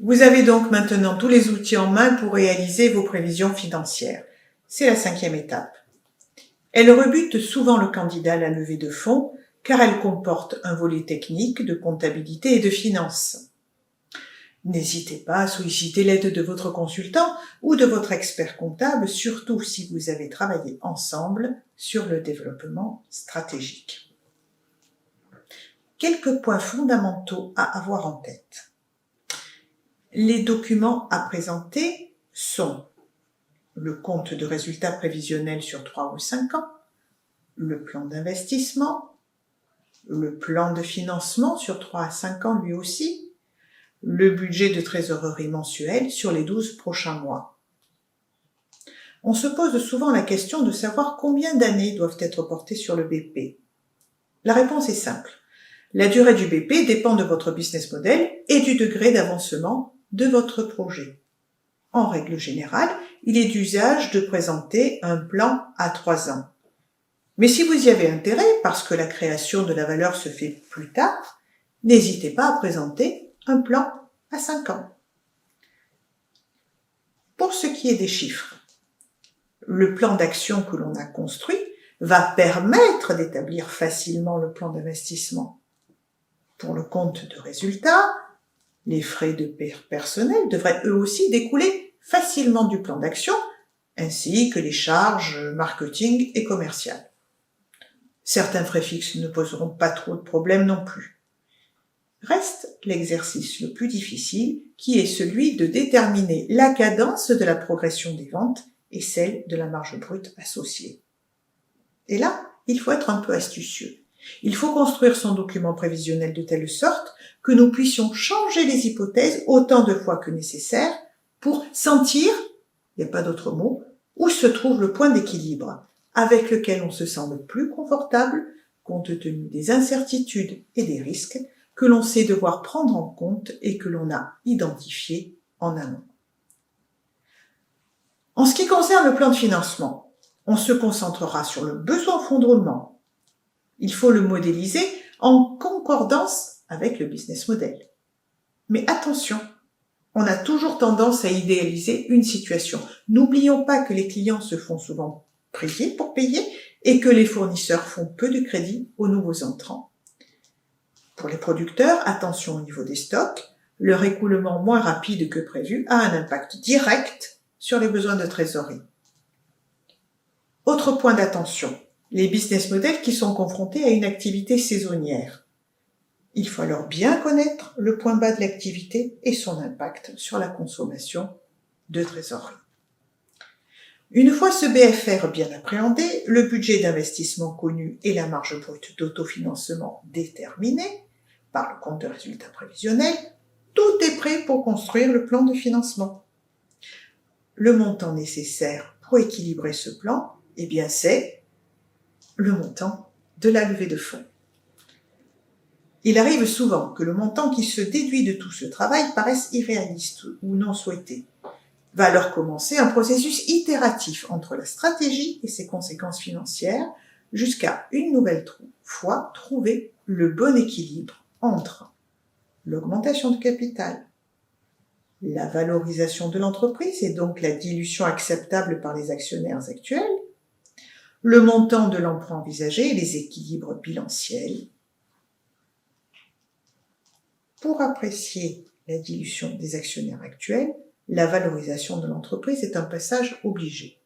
Vous avez donc maintenant tous les outils en main pour réaliser vos prévisions financières. C'est la 5e étape. Elle rebute souvent le candidat à la levée de fonds car elle comporte un volet technique de comptabilité et de finance. N'hésitez pas à solliciter l'aide de votre consultant ou de votre expert comptable, surtout si vous avez travaillé ensemble sur le développement stratégique. Quelques points fondamentaux à avoir en tête. Les documents à présenter sont le compte de résultats prévisionnel sur 3 ou 5 ans, le plan d'investissement, le plan de financement sur 3 à 5 ans lui aussi, le budget de trésorerie mensuel sur les 12 prochains mois. On se pose souvent la question de savoir combien d'années doivent être portées sur le BP. La réponse est simple. La durée du BP dépend de votre business model et du degré d'avancement de votre projet. En règle générale, il est d'usage de présenter un plan à 3 ans. Mais si vous y avez intérêt, parce que la création de la valeur se fait plus tard, n'hésitez pas à présenter un plan à 5 ans. Pour ce qui est des chiffres, le plan d'action que l'on a construit va permettre d'établir facilement le plan d'investissement. Pour le compte de résultat, les frais de personnel devraient eux aussi découler facilement du plan d'action, ainsi que les charges marketing et commerciales. Certains frais fixes ne poseront pas trop de problèmes non plus. Reste l'exercice le plus difficile, qui est celui de déterminer la cadence de la progression des ventes et celle de la marge brute associée. Et là, il faut être un peu astucieux. Il faut construire son document prévisionnel de telle sorte que nous puissions changer les hypothèses autant de fois que nécessaire pour sentir, il n'y a pas d'autre mot, où se trouve le point d'équilibre avec lequel on se sent le plus confortable compte tenu des incertitudes et des risques que l'on sait devoir prendre en compte et que l'on a identifiés en amont. En ce qui concerne le plan de financement, on se concentrera sur le besoin en fonds de roulement. Il faut le modéliser en concordance avec le business model. Mais attention, on a toujours tendance à idéaliser une situation. N'oublions pas que les clients se font souvent prier pour payer et que les fournisseurs font peu de crédit aux nouveaux entrants. Pour les producteurs, attention au niveau des stocks, leur écoulement moins rapide que prévu a un impact direct sur les besoins de trésorerie. Autre point d'attention, les business models qui sont confrontés à une activité saisonnière. Il faut alors bien connaître le point bas de l'activité et son impact sur la consommation de trésorerie. Une fois ce BFR bien appréhendé, le budget d'investissement connu et la marge brute d'autofinancement déterminée par le compte de résultats prévisionnel, tout est prêt pour construire le plan de financement. Le montant nécessaire pour équilibrer ce plan, c'est le montant de la levée de fonds. Il arrive souvent que le montant qui se déduit de tout ce travail paraisse irréaliste ou non souhaité. Va alors commencer un processus itératif entre la stratégie et ses conséquences financières jusqu'à une nouvelle fois trouver le bon équilibre entre l'augmentation de capital, la valorisation de l'entreprise et donc la dilution acceptable par les actionnaires actuels, le montant de l'emprunt envisagé et les équilibres bilanciels. Pour apprécier la dilution des actionnaires actuels, la valorisation de l'entreprise est un passage obligé.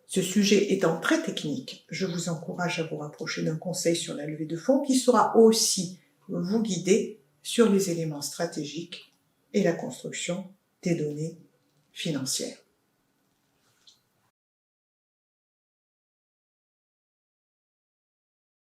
Ce sujet étant très technique, je vous encourage à vous rapprocher d'un conseil sur la levée de fonds qui saura aussi vous guider sur les éléments stratégiques et la construction des données financières.